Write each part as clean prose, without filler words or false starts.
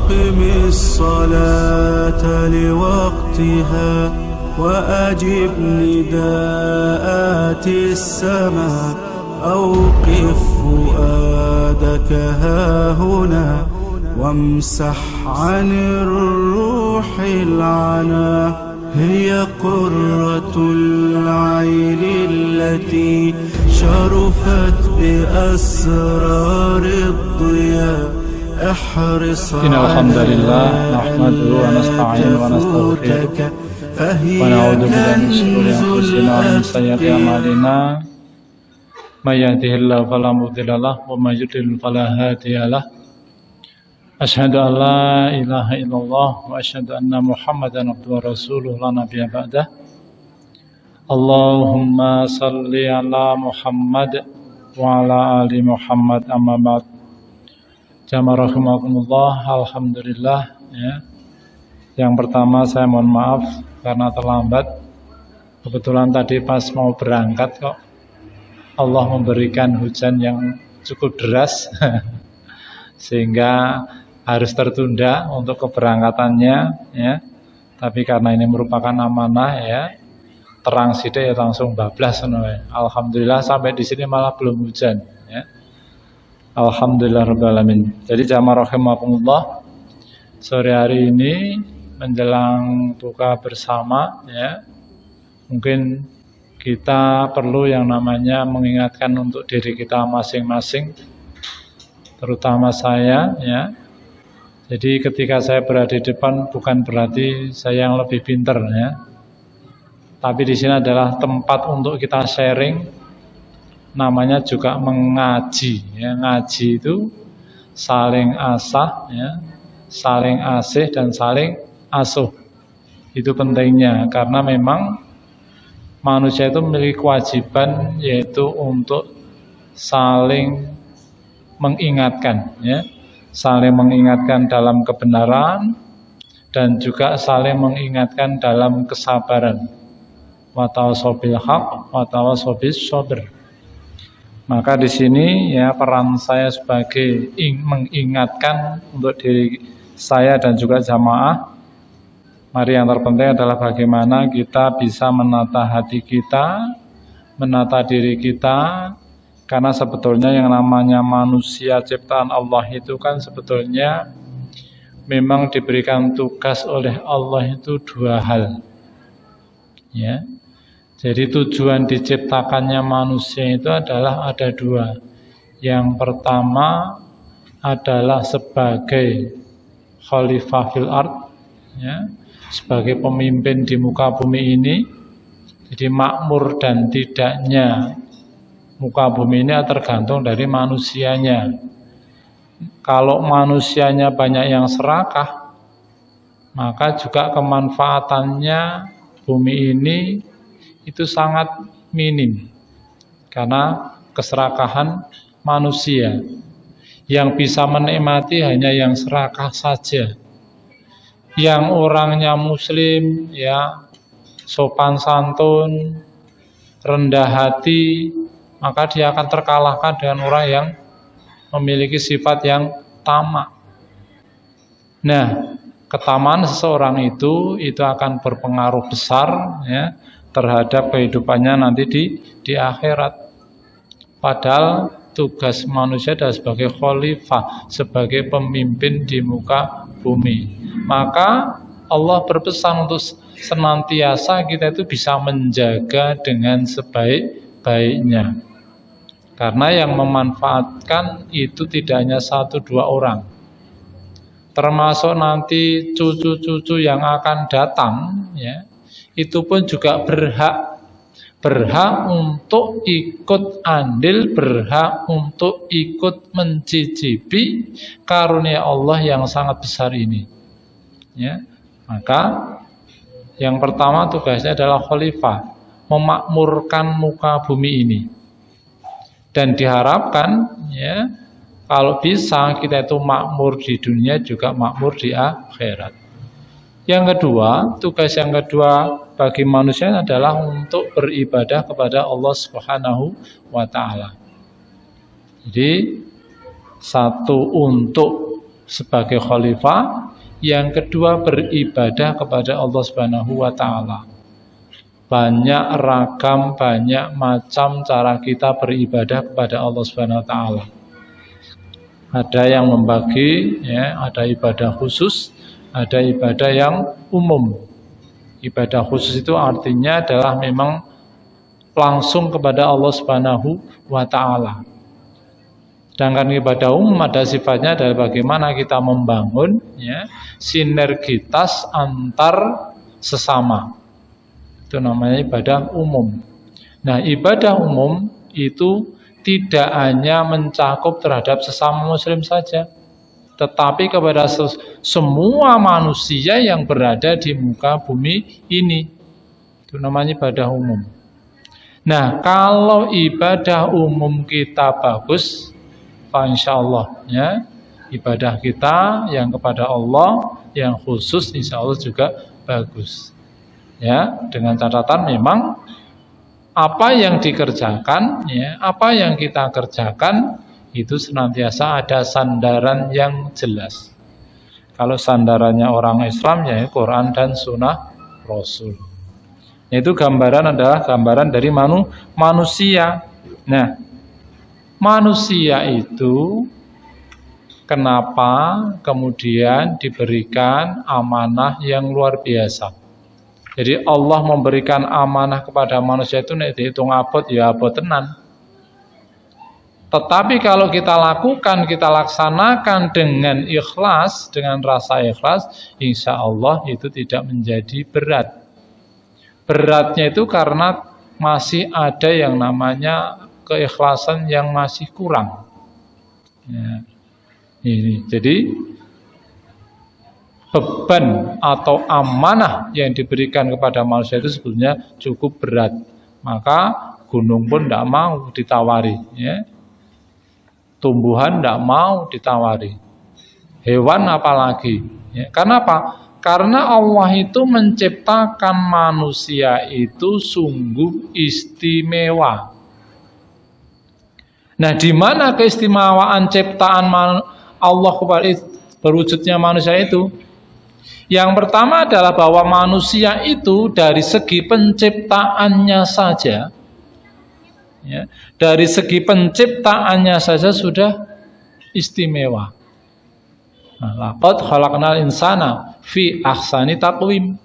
أقم الصلاة لوقتها وأجب نداءات السماء أوقف فؤادك هاهنا وامسح عن الروح العنا هي قرة العين التي شرفت بأسرار الضياء احرص إن الحمد لله نحمده ونستعينه ونستغفره ونعوذ بالله من شرور أنفسنا ومن سيئات أعمالنا من يهده الله فلا مضل له ومن يضلل فلا هادي له أشهد أن لا إله إلا الله وأشهد أن محمدا عبده ورسوله لا نبي بعده اللهم صل على محمد وعلى آل محمد أما بعد. Jamaah rahimakumullah, alhamdulillah ya. Yang pertama saya mohon maaf karena terlambat. Kebetulan tadi pas mau berangkat kok Allah memberikan hujan yang cukup deras sehingga harus tertunda untuk keberangkatannya ya. Tapi karena ini merupakan amanah ya, terang sidik ya langsung bablas. Alhamdulillah sampai di sini malah belum hujan ya. Alhamdulillah rabbil alamin. Jadi jamaah rahimakumullah, sore hari ini menjelang buka bersama ya, mungkin kita perlu yang namanya mengingatkan untuk diri kita masing-masing, terutama saya ya. Jadi ketika saya berada di depan bukan berarti saya yang lebih pintar ya. Tapi di sini adalah tempat untuk kita sharing. Namanya juga mengaji ya. Ngaji itu saling asah ya, saling asih dan saling asuh. Itu pentingnya karena memang manusia itu memiliki kewajiban yaitu untuk saling mengingatkan ya. Saling mengingatkan dalam kebenaran dan juga saling mengingatkan dalam kesabaran. Wa tawassaw bil haqq wa tawassaw bis sabr. Maka di sini ya peran saya sebagai mengingatkan untuk diri saya dan juga jamaah. Mari yang terpenting adalah bagaimana kita bisa menata hati kita, menata diri kita. Karena sebetulnya yang namanya manusia ciptaan Allah itu kan sebetulnya memang diberikan tugas oleh Allah itu dua hal. Ya. Jadi tujuan diciptakannya manusia itu adalah ada dua. Yang pertama adalah sebagai khalifah fil ard, ya, sebagai pemimpin di muka bumi ini. Jadi makmur dan tidaknya muka bumi ini tergantung dari manusianya. Kalau manusianya banyak yang serakah, maka juga kemanfaatannya bumi ini itu sangat minim karena keserakahan manusia. Yang bisa menikmati hanya yang serakah saja. Yang orangnya muslim ya, sopan santun, rendah hati, maka dia akan terkalahkan dengan orang yang memiliki sifat yang tamak. Nah, ketamaan seseorang itu akan berpengaruh besar ya terhadap kehidupannya nanti di akhirat. Padahal tugas manusia adalah sebagai khalifah, sebagai pemimpin di muka bumi. Maka Allah berpesan untuk senantiasa kita itu bisa menjaga dengan sebaik-baiknya. Karena yang memanfaatkan itu tidak hanya satu dua orang, termasuk nanti cucu-cucu yang akan datang ya. Itu pun juga berhak untuk ikut andil, berhak untuk ikut mencicipi karunia Allah yang sangat besar ini. Ya, maka yang pertama tugasnya adalah khalifah, memakmurkan muka bumi ini. Dan diharapkan ya kalau bisa kita itu makmur di dunia juga makmur di akhirat. Yang kedua, tugas yang kedua bagi manusia adalah untuk beribadah kepada Allah Subhanahu wa taala. Jadi satu untuk sebagai khalifah, yang kedua beribadah kepada Allah Subhanahu wa taala. Banyak ragam, banyak macam cara kita beribadah kepada Allah Subhanahu wa taala. Ada yang membagi, ya, ada ibadah khusus, ada ibadah yang umum. Ibadah khusus itu artinya adalah memang langsung kepada Allah Subhanahu wa taala. Sedangkan ibadah umum ada sifatnya adalah bagaimana kita membangun, ya, sinergitas antar sesama. Itu namanya ibadah umum. Nah, ibadah umum itu tidak hanya mencakup terhadap sesama muslim saja, tetapi kepada semua manusia yang berada di muka bumi ini. Itu namanya ibadah umum. Nah, kalau ibadah umum kita bagus, insya Allah, ya, ibadah kita yang kepada Allah, yang khusus insya Allah juga bagus. Ya, dengan catatan memang apa yang dikerjakan, ya, apa yang kita kerjakan itu senantiasa ada sandaran yang jelas. Kalau sandarannya orang Islam, ya Quran dan Sunnah Rasul. Itu gambaran adalah gambaran dari manusia. Nah, manusia itu kenapa kemudian diberikan amanah yang luar biasa? Jadi Allah memberikan amanah kepada manusia itu nek dihitung abot ya abot tenan. Tetapi kalau kita lakukan, kita laksanakan dengan ikhlas, dengan rasa ikhlas, insya Allah itu tidak menjadi berat. Beratnya itu karena masih ada yang namanya keikhlasan yang masih kurang. Ya. Ini jadi beban atau amanah yang diberikan kepada manusia itu sebetulnya cukup berat. Maka gunung pun tidak mau ditawari, ya. Tumbuhan tidak mau ditawari, hewan apalagi, ya. Karena apa? Karena Allah itu menciptakan manusia itu sungguh istimewa. Nah, di mana keistimewaan ciptaan Allah kepada berwujudnya manusia itu? Yang pertama adalah bahwa manusia itu dari segi penciptaannya saja, ya, dari segi penciptaannya saja sudah istimewa. Laqad khalaqnal insana fi ahsani taqwim.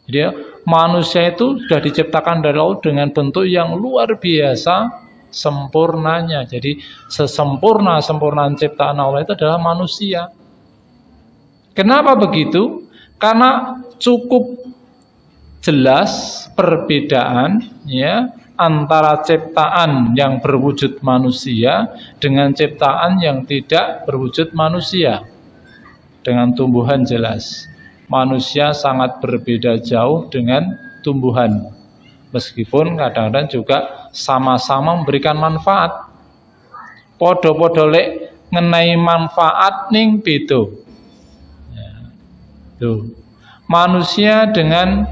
Jadi manusia itu sudah diciptakan dari Allah dengan bentuk yang luar biasa sempurnanya. Jadi sesempurna-sempurnaan ciptaan Allah itu adalah manusia. Kenapa begitu? Karena cukup jelas perbedaan, ya, antara ciptaan yang berwujud manusia dengan ciptaan yang tidak berwujud manusia. Dengan tumbuhan jelas. Manusia sangat berbeda jauh dengan tumbuhan. Meskipun kadang-kadang juga sama-sama memberikan manfaat. Podo-podo lek ngenai manfaat ning beda. Tuh. Manusia dengan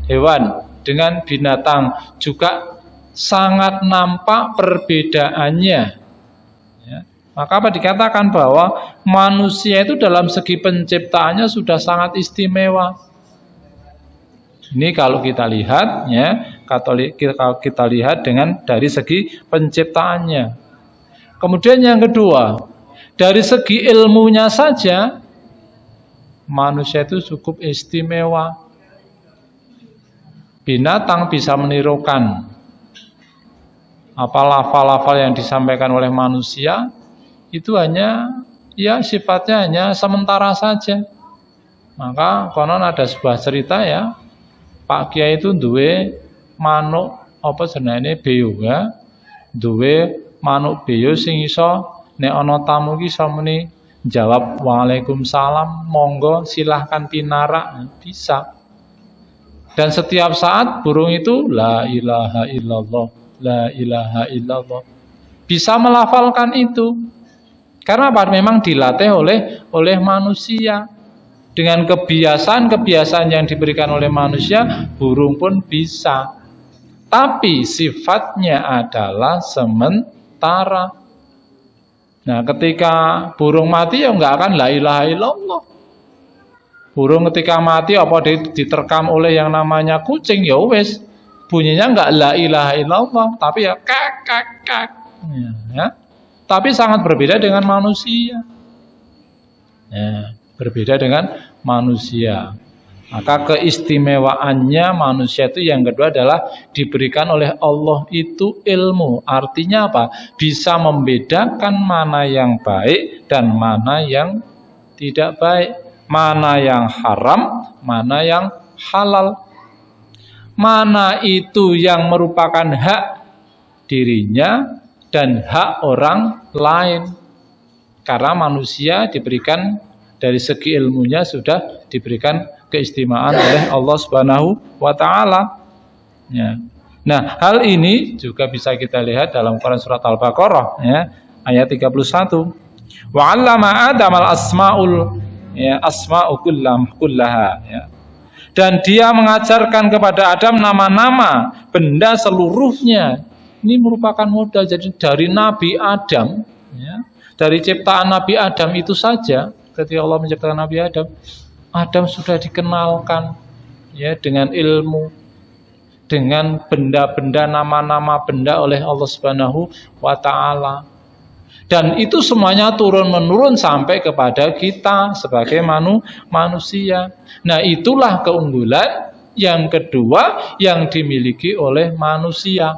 hewan, dengan binatang juga sangat nampak perbedaannya, ya. Maka apa dikatakan bahwa manusia itu dalam segi penciptaannya sudah sangat istimewa. Ini kalau kita lihat, ya, kalau kita lihat dengan dari segi penciptaannya. Kemudian yang kedua, dari segi ilmunya saja manusia itu cukup istimewa. Binatang bisa menirukan apa lafal-lafal yang disampaikan oleh manusia, itu hanya, ya, sifatnya hanya sementara saja. Maka konon ada sebuah cerita, ya, Pak Kiai itu duwe manuk apa jenenge beo, ya. Duwe manuk beo sing iso nek ana tamu ki iso muni jawab waalaikumsalam, monggo silahkan pinarak, bisa. Dan setiap saat burung itu la ilaha illallah, la ilaha illallah, bisa melafalkan itu. Karena apa? Memang dilatih oleh manusia. Dengan kebiasaan yang diberikan oleh manusia, burung pun bisa. Tapi sifatnya adalah sementara. Nah, ketika burung mati ya nggak akan la ilaha illallah. Burung ketika mati apa diterkam oleh yang namanya kucing ya wes bunyinya nggak la ilaha illallah, tapi ya kak kak kak. Ya. Tapi sangat berbeda dengan manusia. Ya, berbeda dengan manusia. Maka keistimewaannya manusia itu yang kedua adalah diberikan oleh Allah itu ilmu. Artinya apa? Bisa membedakan mana yang baik dan mana yang tidak baik, mana yang haram, mana yang halal, mana itu yang merupakan hak dirinya dan hak orang lain. Karena manusia diberikan dari segi ilmunya sudah diberikan keistimewaan oleh Allah Subhanahu wa taala. Ya. Nah, hal ini juga bisa kita lihat dalam Quran surat Al-Baqarah ya, ayat 31. Wa 'allama Adam al-asma'ul ya asma'u kullaha ya. Dan dia mengajarkan kepada Adam nama-nama benda seluruhnya. Ini merupakan modal jadi dari Nabi Adam ya. Dari ciptaan Nabi Adam itu saja, ketika Allah menciptakan Nabi Adam, Adam sudah dikenalkan ya dengan ilmu, dengan benda-benda, nama-nama benda oleh Allah Subhanahu wa taala. Dan itu semuanya turun-menurun sampai kepada kita sebagai manusia. Nah, itulah keunggulan yang kedua yang dimiliki oleh manusia.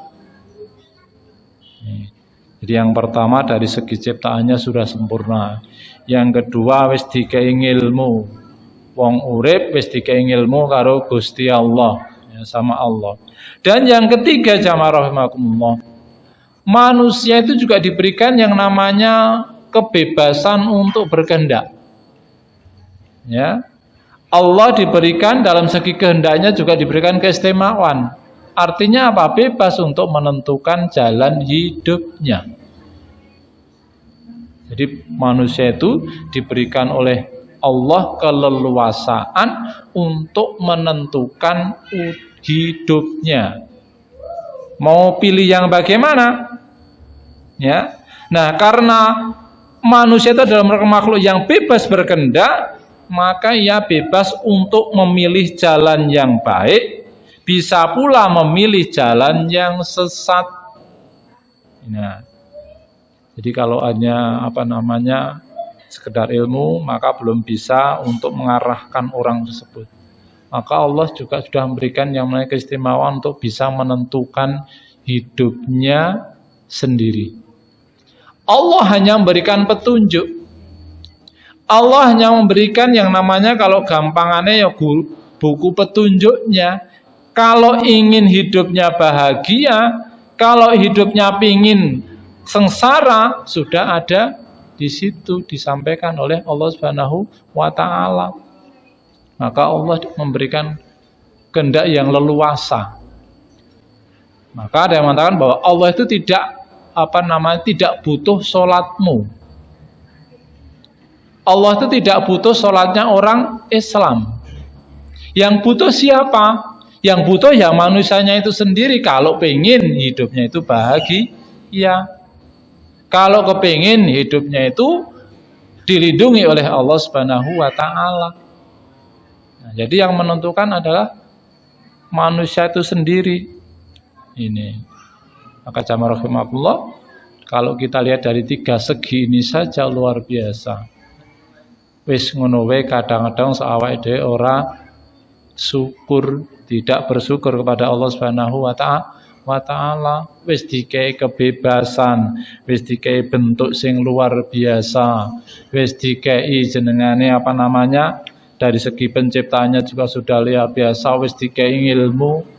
Jadi yang pertama dari segi ciptaannya sudah sempurna. Yang kedua wis dikei ilmu. Wong urip wis dikei ilmu karo Gusti Allah, ya, sama Allah. Dan yang ketiga jamaah rahimakumullah, manusia itu juga diberikan yang namanya kebebasan untuk berkehendak. Ya. Allah diberikan dalam segi kehendaknya juga diberikan keistimewaan. Artinya apa? Bebas untuk menentukan jalan hidupnya. Jadi manusia itu diberikan oleh Allah keleluasaan untuk menentukan hidupnya. Mau pilih yang bagaimana? Ya. Nah, karena manusia itu adalah makhluk yang bebas berkehendak, maka ia bebas untuk memilih jalan yang baik, bisa pula memilih jalan yang sesat. Nah, jadi kalau hanya sekedar ilmu, maka belum bisa untuk mengarahkan orang tersebut. Maka Allah juga sudah memberikan yang namanya keistimewaan untuk bisa menentukan hidupnya sendiri. Allah hanya memberikan petunjuk. Allah hanya memberikan yang namanya kalau gampangannya ya buku petunjuknya. Kalau ingin hidupnya bahagia, kalau hidupnya pingin sengsara, sudah ada di situ disampaikan oleh Allah Subhanahu wa taala. Maka Allah memberikan kehendak yang leluasa. Maka ada yang mengatakan bahwa Allah itu tidak butuh sholatmu. Allah itu tidak butuh sholatnya orang Islam. Yang butuh siapa? Yang butuh ya manusianya itu sendiri. Kalau pengen hidupnya itu bahagia, kalau kepingin hidupnya itu dilindungi oleh Allah Subhanahu wa taala. Nah, jadi yang menentukan adalah manusia itu sendiri. Ini. Maka jamaah rahimakumullah, kalau kita lihat dari tiga segi ini saja luar biasa. Wis ngono wae kadang-kadang awake dhewe ora syukur, tidak bersyukur kepada Allah Subhanahu wa taala. Wis dikei kebebasan, wis dikei bentuk sing luar biasa, wis dikei jenengane dari segi penciptaannya juga sudah luar biasa, wis dikei ilmu.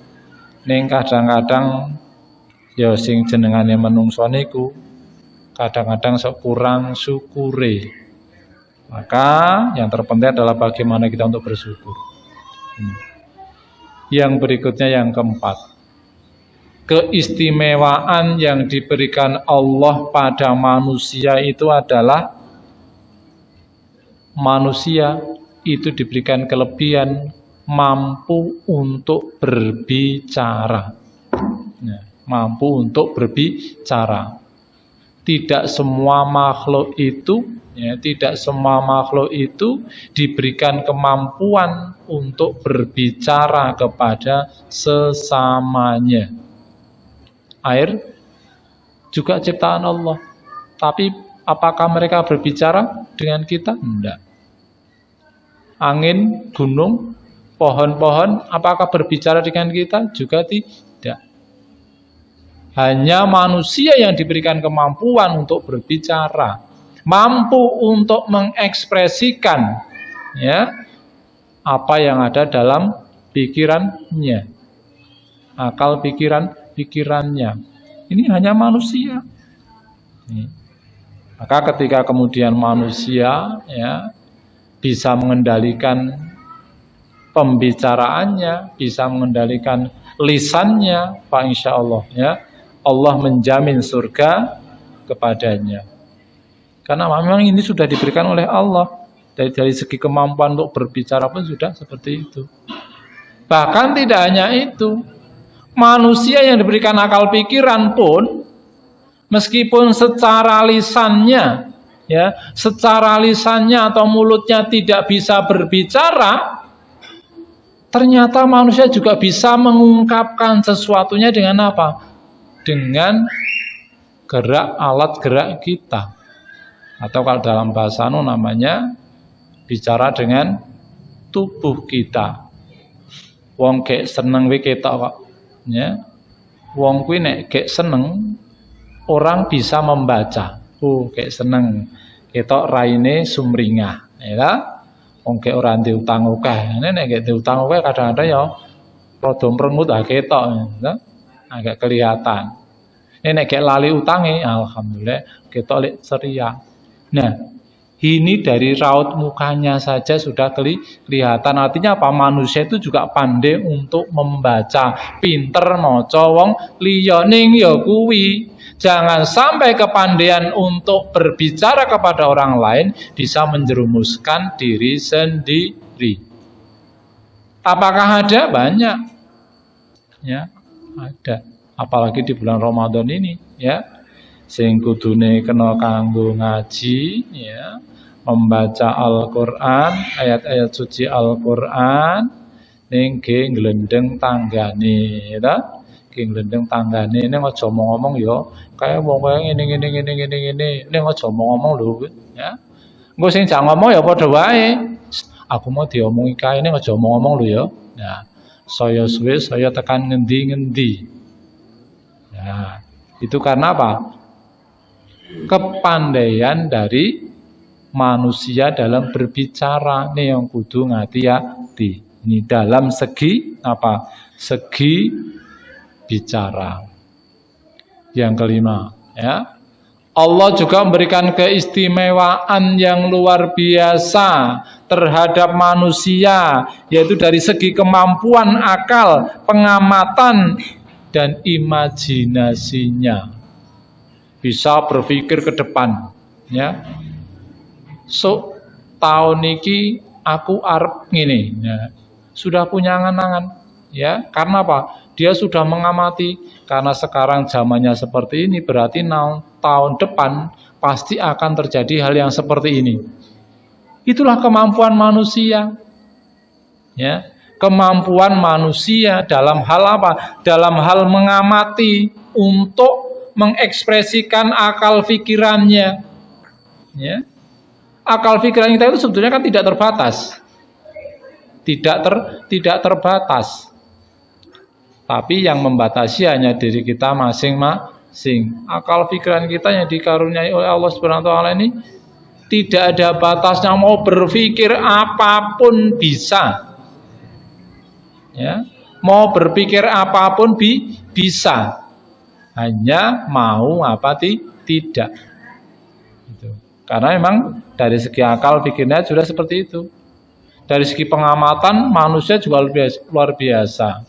Ning kadang-kadang ya sing jenengane menungso niku kadang-kadang sok kurang syukure. Maka yang terpenting adalah bagaimana kita untuk bersyukur. Yang berikutnya yang keempat, keistimewaan yang diberikan Allah pada manusia itu adalah manusia itu diberikan kelebihan mampu untuk berbicara. Mampu untuk berbicara. Tidak semua makhluk itu, ya, tidak semua makhluk itu diberikan kemampuan untuk berbicara kepada sesamanya. Air juga ciptaan Allah. Tapi apakah mereka berbicara dengan kita? Tidak. Angin, gunung, pohon-pohon, apakah berbicara dengan kita? Juga tidak. Hanya manusia yang diberikan kemampuan untuk berbicara, mampu untuk mengekspresikan, ya, apa yang ada dalam pikirannya, akal pikirannya. Ini hanya manusia. Maka ketika kemudian manusia, ya, bisa mengendalikan pembicaraannya, bisa mengendalikan lisannya, Pak, insya Allah, ya, Allah menjamin surga kepadanya. Karena memang ini sudah diberikan oleh Allah. Dari segi kemampuan untuk berbicara pun sudah seperti itu. Bahkan tidak hanya itu, manusia yang diberikan akal pikiran pun, meskipun secara lisannya, ya, secara lisannya atau mulutnya tidak bisa berbicara, ternyata manusia juga bisa mengungkapkan sesuatunya dengan apa? Dengan gerak, alat gerak kita. Atau kalau dalam bahasa namanya bicara dengan tubuh kita. Wong kek seneng we ketok kok, ya. Wong kuwi nek kek seneng, orang bisa membaca. Kek seneng ketok raine sumringah, ya. Wong kek ora diutang akeh. Nek kek diutang akeh kadang-kadang ya rada mrengut ketok, ya. Agak kelihatan. Nek gak lali utange, alhamdulillah ketok lek ceria. Nah, ini dari raut mukanya saja sudah kelihatan. Artinya apa? Manusia itu juga pandai untuk membaca, pinter maca wong liya ning ya kuwi. Jangan sampai kepandaian untuk berbicara kepada orang lain bisa menjerumuskan diri sendiri. Apakah ada? Banyak. Ya, ada. Apalagi di bulan Ramadan ini, ya. Sing kudune kena kanggo ngaji, ya, membaca Al-Qur'an, ayat-ayat suci Al-Qur'an ning ge glendeng tanggane, ya. Ge glendeng tanggane ning aja ngomong ya, kaya wong kaya ngene. Ning aja ngomong lho, ya. Engko sing jak ngomong ya padha wae. Aku mau diomongi kae ning aja ngomong lho ya. Nah, saya suwe saya tekan ngendi-ngendi. Nah, itu karena apa? Kepandaian dari manusia dalam berbicara. Ini yang kudu ngati-hati. Ini dalam segi apa? Segi bicara. Yang kelima, ya. Allah juga memberikan keistimewaan yang luar biasa terhadap manusia, yaitu dari segi kemampuan akal, pengamatan, dan imajinasinya. Bisa berpikir ke depan, ya. So, tahun ini aku arep ngene, ya. Sudah punya angan-angan, ya. Karena apa? Dia sudah mengamati. Karena sekarang zamannya seperti ini, berarti tahun depan pasti akan terjadi hal yang seperti ini. Itulah kemampuan manusia, ya. Kemampuan manusia dalam hal apa? Dalam hal mengamati untuk mengekspresikan akal pikirannya, ya. Akal pikiran kita itu sebetulnya kan tidak terbatas, tidak terbatas. Tapi yang membatasi hanya diri kita masing-masing. Akal pikiran kita yang dikaruniai oleh Allah Subhanahu wa taala ini tidak ada batasnya, mau berpikir apapun bisa. Ya, mau berpikir apapun bisa, hanya mau apa tidak. Gitu. Karena memang dari segi akal pikirnya sudah seperti itu. Dari segi pengamatan manusia juga luar biasa.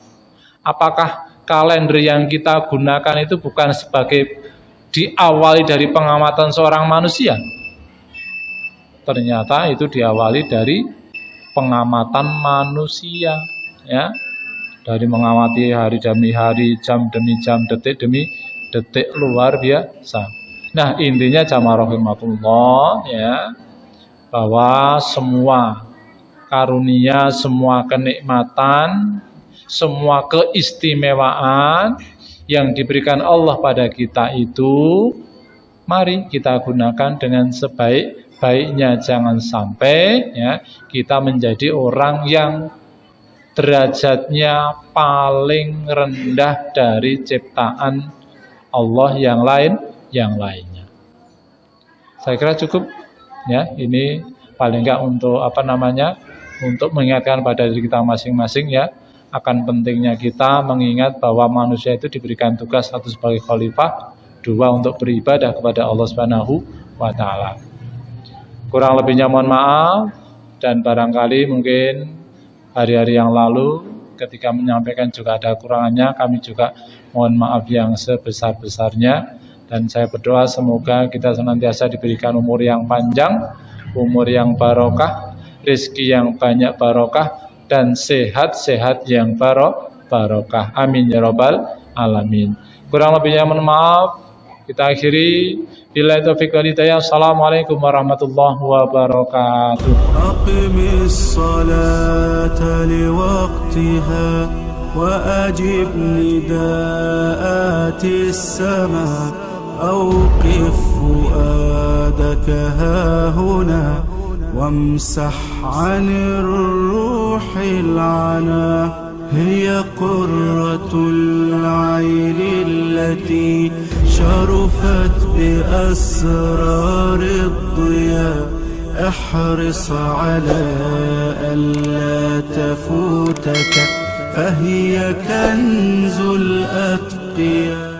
Apakah kalender yang kita gunakan itu bukan sebagai diawali dari pengamatan seorang manusia? Ternyata itu diawali dari pengamatan manusia. Ya, dari mengamati hari demi hari, jam demi jam, detik demi detik, luar biasa. Nah, intinya jamaah rahimatullah ya, bahwa semua karunia, semua kenikmatan, semua keistimewaan yang diberikan Allah pada kita itu, mari kita gunakan dengan sebaik-baiknya. Jangan sampai ya kita menjadi orang yang derajatnya paling rendah dari ciptaan Allah yang lainnya. Saya kira cukup ya, ini paling enggak untuk untuk mengingatkan pada diri kita masing-masing ya, akan pentingnya kita mengingat bahwa manusia itu diberikan tugas, satu sebagai khalifah, dua untuk beribadah kepada Allah Subhanahu wa taala. Kurang lebihnya mohon maaf, dan barangkali mungkin hari-hari yang lalu ketika menyampaikan juga ada kurangannya, kami juga mohon maaf yang sebesar-besarnya, dan saya berdoa semoga kita senantiasa diberikan umur yang panjang, umur yang barokah, rezeki yang banyak barokah, dan sehat-sehat yang barokah. Amin ya rabbal alamin. Kurang lebihnya mohon maaf. Kita akhiri. Billahi taufiq wal hidayah. Assalamualaikum warahmatullahi wabarakatuh. Aqimis salata liwaqtiha wa ajib nidaatis sama awqif fuadaka hahuna wamsah 'anir ruhil 'ana هي قرة العين التي شرفت بأسرار الضياء احرص على ألا تفوتك فهي كنز الأتقياء.